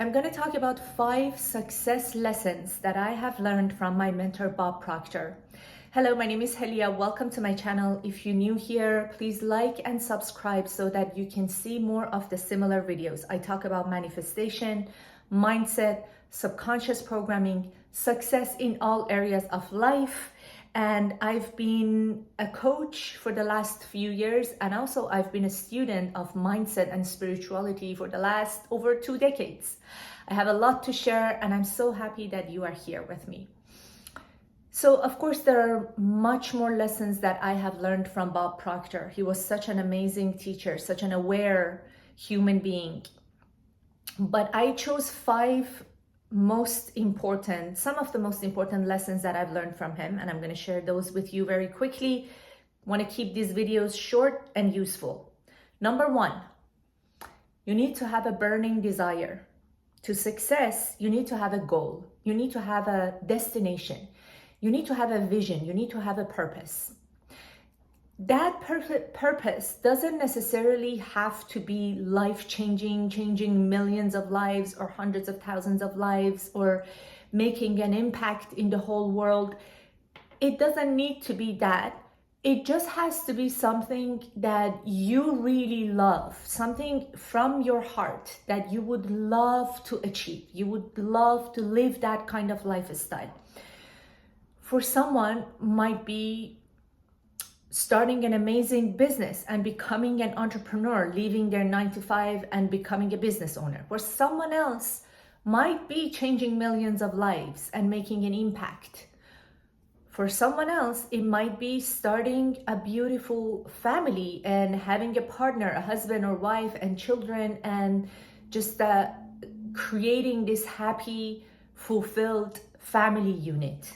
I'm going to talk about 5 success lessons that I have learned from my mentor, Bob Proctor. Hello, my name is Helia. Welcome to my channel. If you're new here, please like and subscribe so that you can see more of the similar videos. I talk about manifestation, mindset, subconscious programming, success in all areas of life. And I've been a coach for the last few years, and also I've been a student of mindset and spirituality for the last over 2 decades. I have a lot to share, and I'm so happy that you are here with me. So of course, there are much more lessons that I have learned from Bob Proctor. He was such an amazing teacher, such an aware human being. But I chose 5 some of the most important lessons that I've learned from him, and I'm going to share those with you very quickly. I want to keep these videos short and useful. Number 1, you need to have a burning desire. To success, you need to have a goal. You need to have a destination. You need to have a vision. You need to have a purpose. That purpose doesn't necessarily have to be life-changing, changing millions of lives or hundreds of thousands of lives or making an impact in the whole world. It doesn't need to be that. It just has to be something that you really love, something from your heart that you would love to achieve. You would love to live that kind of lifestyle. For someone, might be starting an amazing business and becoming an entrepreneur, leaving their 9-to-5 and becoming a business owner. Or someone else might be changing millions of lives and making an impact. For someone else, it might be starting a beautiful family and having a partner, a husband or wife and children, and just creating this happy, fulfilled family unit.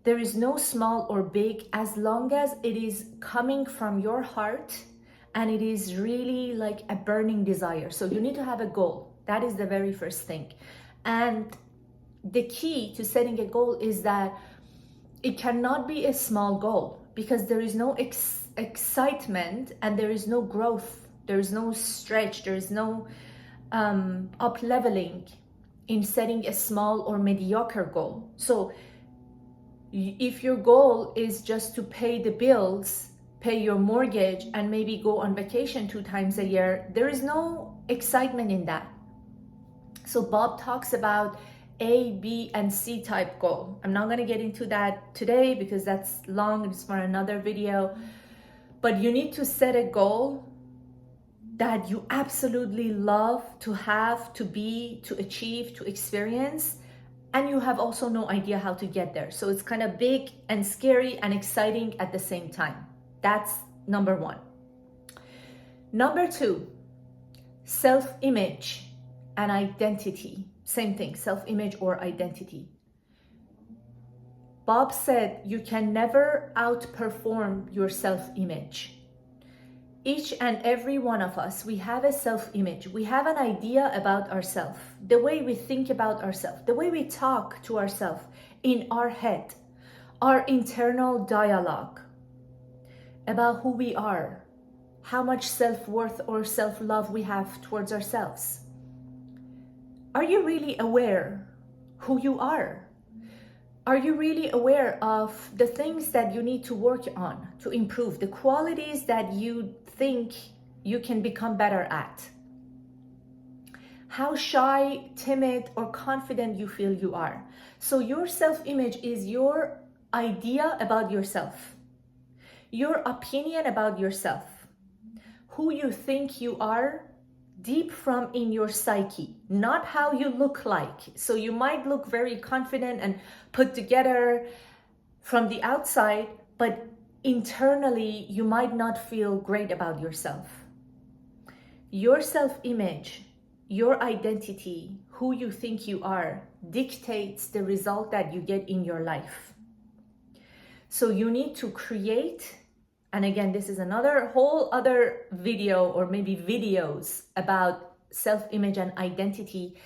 There is no small or big, as long as it is coming from your heart and it is really like a burning desire. So you need to have a goal. That is the very first thing. And the key to setting a goal is that it cannot be a small goal, because there is no excitement and there is no growth. There is no stretch. There is no up leveling in setting a small or mediocre goal. So if your goal is just to pay the bills, pay your mortgage, and maybe go on vacation 2 times a year, there is no excitement in that. So Bob talks about A, B, and C type goal. I'm not going to get into that today because that's long. It's for another video. But you need to set a goal that you absolutely love to have, to be, to achieve, to experience. And you have also no idea how to get there. So it's kind of big and scary and exciting at the same time. That's number 1. Number 2, self-image and identity. Same thing, self-image or identity. Bob said you can never outperform your self-image. Each and every one of us, we have a self-image. We have an idea about ourselves, the way we think about ourselves, the way we talk to ourselves in our head, our internal dialogue about who we are, how much self-worth or self-love we have towards ourselves. Are you really aware who you are? Are you really aware of the things that you need to work on to improve, the qualities that you think you can become better at? How shy, timid, or confident you feel you are? So your self-image is your idea about yourself, your opinion about yourself, who you think you are deep from in your psyche, not how you look like. So you might look very confident and put together from the outside, but internally you might not feel great about yourself. Your self-image, your identity, who you think you are, dictates the result that you get in your life. So you need to create, and again, this is another whole other video or maybe videos about self-image and identity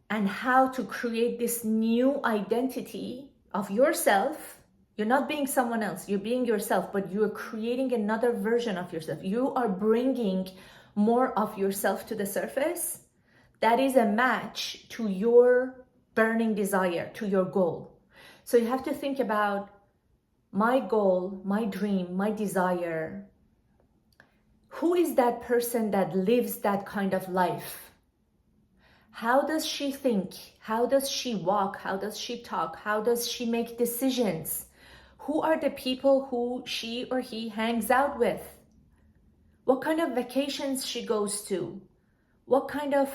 and how to create this new identity of yourself. You're not being someone else, you're being yourself, but you're creating another version of yourself. You are bringing more of yourself to the surface that is a match to your burning desire, to your goal. So you have to think about my goal, my dream, my desire. Who is that person that lives that kind of life? How does she think? How does she walk? How does she talk? How does she make decisions? Who are the people who she or he hangs out with? What kind of vacations she goes to? What kind of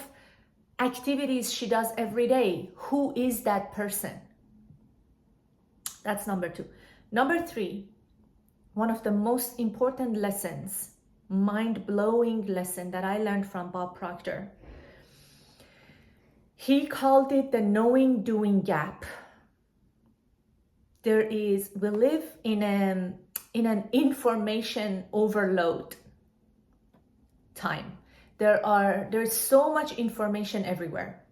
activities she does every day? Who is that person? That's number 2. Number 3, one of the most important lessons, mind-blowing lesson that I learned from Bob Proctor. He called it the knowing doing gap. We live in an information overload time. There's so much information everywhere.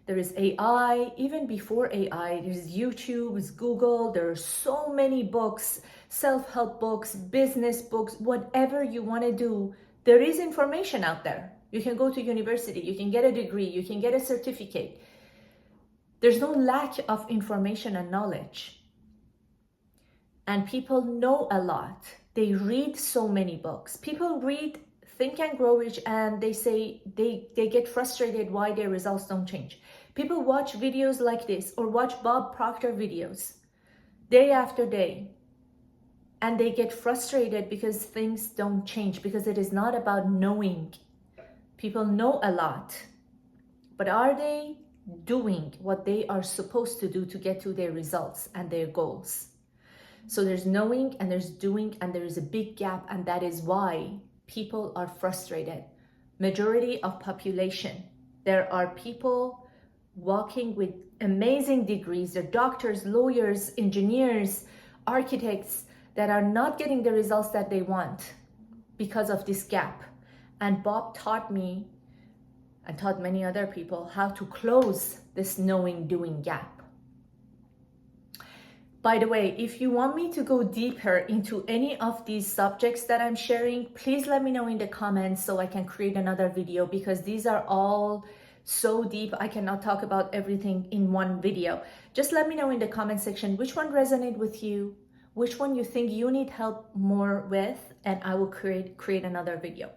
There is AI, even before AI, there's YouTube, there's Google, there are so many books, self-help books, business books, whatever you want to do, there is information out there. You can go to university, you can get a degree, you can get a certificate. There's no lack of information and knowledge. And people know a lot. They read so many books. People read Think and Grow Rich and they say they get frustrated why their results don't change. People watch videos like this or watch Bob Proctor videos day after day, and they get frustrated because things don't change, because it is not about knowing. People know a lot, but are they doing what they are supposed to do to get to their results and their goals? So there's knowing and there's doing, and there is a big gap, and that is why people are frustrated. Majority of population, there are people walking with amazing degrees, they're doctors, lawyers, engineers, architects, that are not getting the results that they want because of this gap. And Bob taught me and taught many other people how to close this knowing doing gap. By the way, if you want me to go deeper into any of these subjects that I'm sharing, please let me know in the comments so I can create another video, because these are all so deep. I cannot talk about everything in one video. Just let me know in the comment section which one resonated with you, which one you think you need help more with, and I will create another video.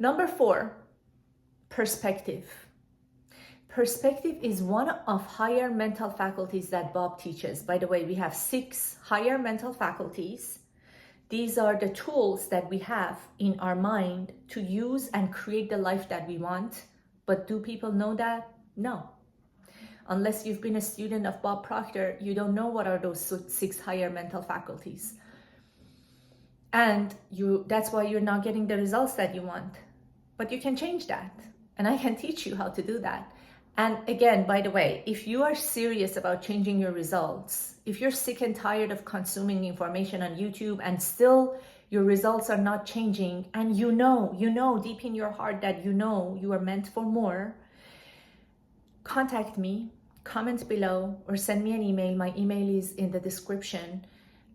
Number 4, perspective. Perspective is one of higher mental faculties that Bob teaches. By the way, we have 6 higher mental faculties. These are the tools that we have in our mind to use and create the life that we want. But do people know that? No. Unless you've been a student of Bob Proctor, you don't know what are those 6 higher mental faculties. And that's why you're not getting the results that you want. But you can change that. And I can teach you how to do that. And again, by the way, if you are serious about changing your results, if you're sick and tired of consuming information on YouTube and still your results are not changing, and you know deep in your heart that you know you are meant for more, contact me, comment below, or send me an email. My email is in the description,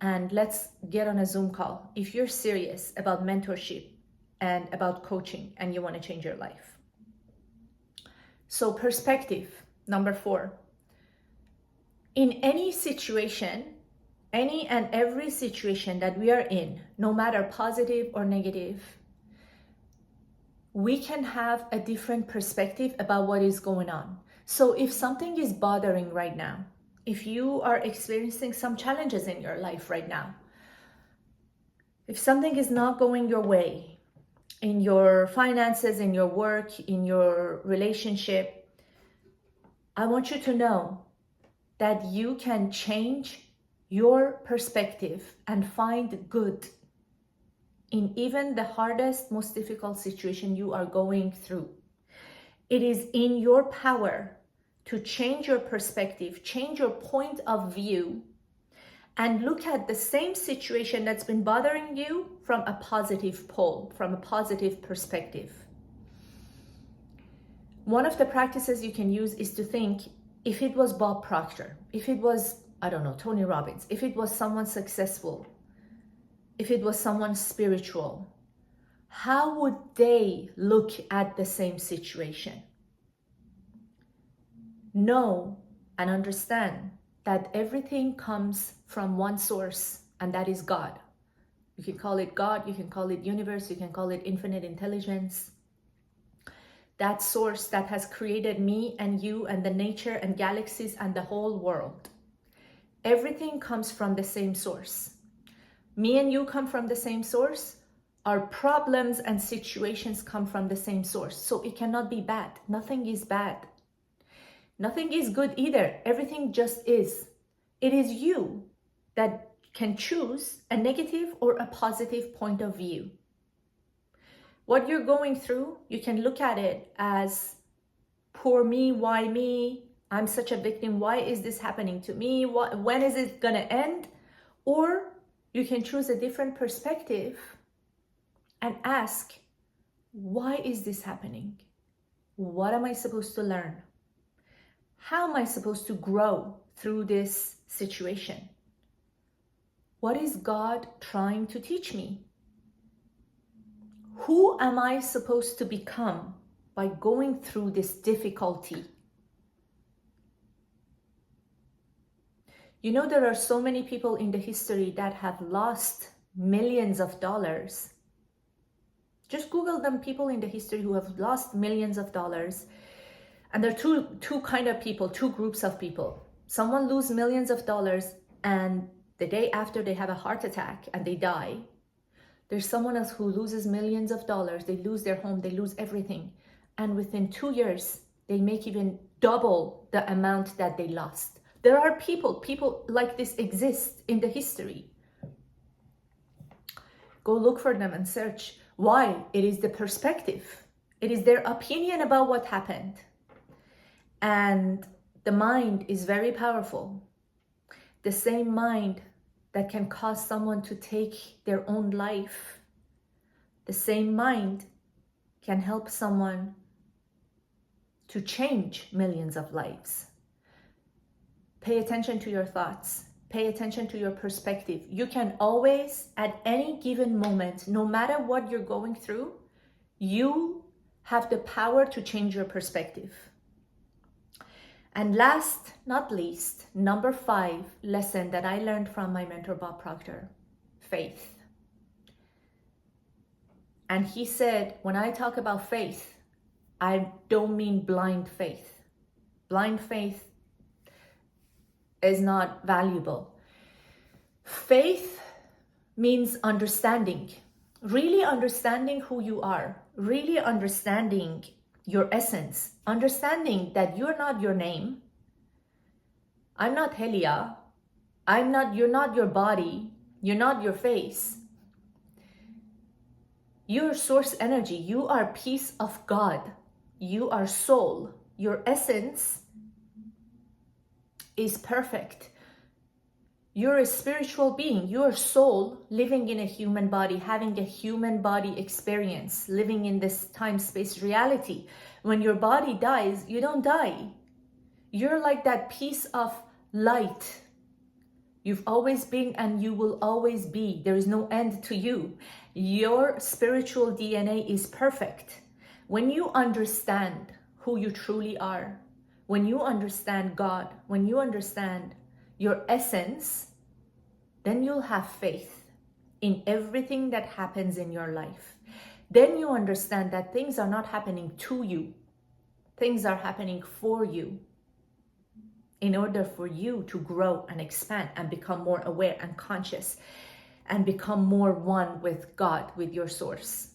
and let's get on a Zoom call if you're serious about mentorship and about coaching and you want to change your life. So perspective, number 4. In any situation, any and every situation that we are in, no matter positive or negative, we can have a different perspective about what is going on. So if something is bothering right now, if you are experiencing some challenges in your life right now, if something is not going your way, in your finances, in your work, in your relationship, I want you to know that you can change your perspective and find good in even the hardest, most difficult situation you are going through. It is in your power to change your perspective, change your point of view, and look at the same situation that's been bothering you from a positive pole, from a positive perspective. One of the practices you can use is to think, if it was Bob Proctor, if it was, I don't know, Tony Robbins, if it was someone successful, if it was someone spiritual, how would they look at the same situation? know and understand that everything comes from one source, and that is God. You can call it God, you can call it universe, you can call it infinite intelligence. That source that has created me and you and the nature and galaxies and the whole world. Everything comes from the same source. Me and you come from the same source. Our problems and situations come from the same source. So it cannot be bad. Nothing is bad. Nothing is good either. Everything just is. It is you that can choose a negative or a positive point of view. What you're going through, you can look at it as, poor me, why me? I'm such a victim. Why is this happening to me? When is it gonna end? Or you can choose a different perspective and ask, why is this happening? What am I supposed to learn? How am I supposed to grow through this situation? What is God trying to teach me? Who am I supposed to become by going through this difficulty? You know, there are so many people in the history that have lost millions of dollars. Just Google them, people in the history who have lost millions of dollars. And there are two kind of people, two groups of people. Someone loses millions of dollars and the day after they have a heart attack and they die. There's someone else who loses millions of dollars. They lose their home, they lose everything. And within 2 years, they make even double the amount that they lost. There are people like this exist in the history. Go look for them and search. Why? It is the perspective. It is their opinion about what happened. And the mind is very powerful. The same mind that can cause someone to take their own life, the same mind can help someone to change millions of lives. Pay attention to your thoughts. Pay attention to your perspective. You can always, at any given moment, no matter what you're going through, you have the power to change your perspective. And last, not least, number 5 lesson that I learned from my mentor, Bob Proctor, faith. And he said, when I talk about faith, I don't mean blind faith. Blind faith is not valuable. Faith means understanding, really understanding who you are, really understanding your essence, understanding that you're not your name. I'm not Helia. You're not your body. You're not your face. You're source energy. You are piece of God. You are soul. Your essence is perfect. You're a spiritual being. You're soul living in a human body, having a human body experience, living in this time-space reality. When your body dies, you don't die. You're like that piece of light. You've always been and you will always be. There is no end to you. Your spiritual DNA is perfect. When you understand who you truly are, when you understand God, when you understand your essence, then you'll have faith in everything that happens in your life. Then you understand that things are not happening to you. Things are happening for you in order for you to grow and expand and become more aware and conscious and become more one with God, with your source.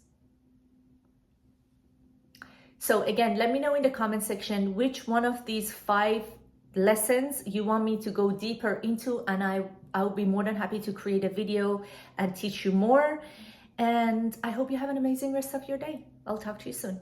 So again, let me know in the comment section which one of these 5 lessons you want me to go deeper into, and I'll be more than happy to create a video and teach you more. And I hope you have an amazing rest of your day. I'll talk to you soon.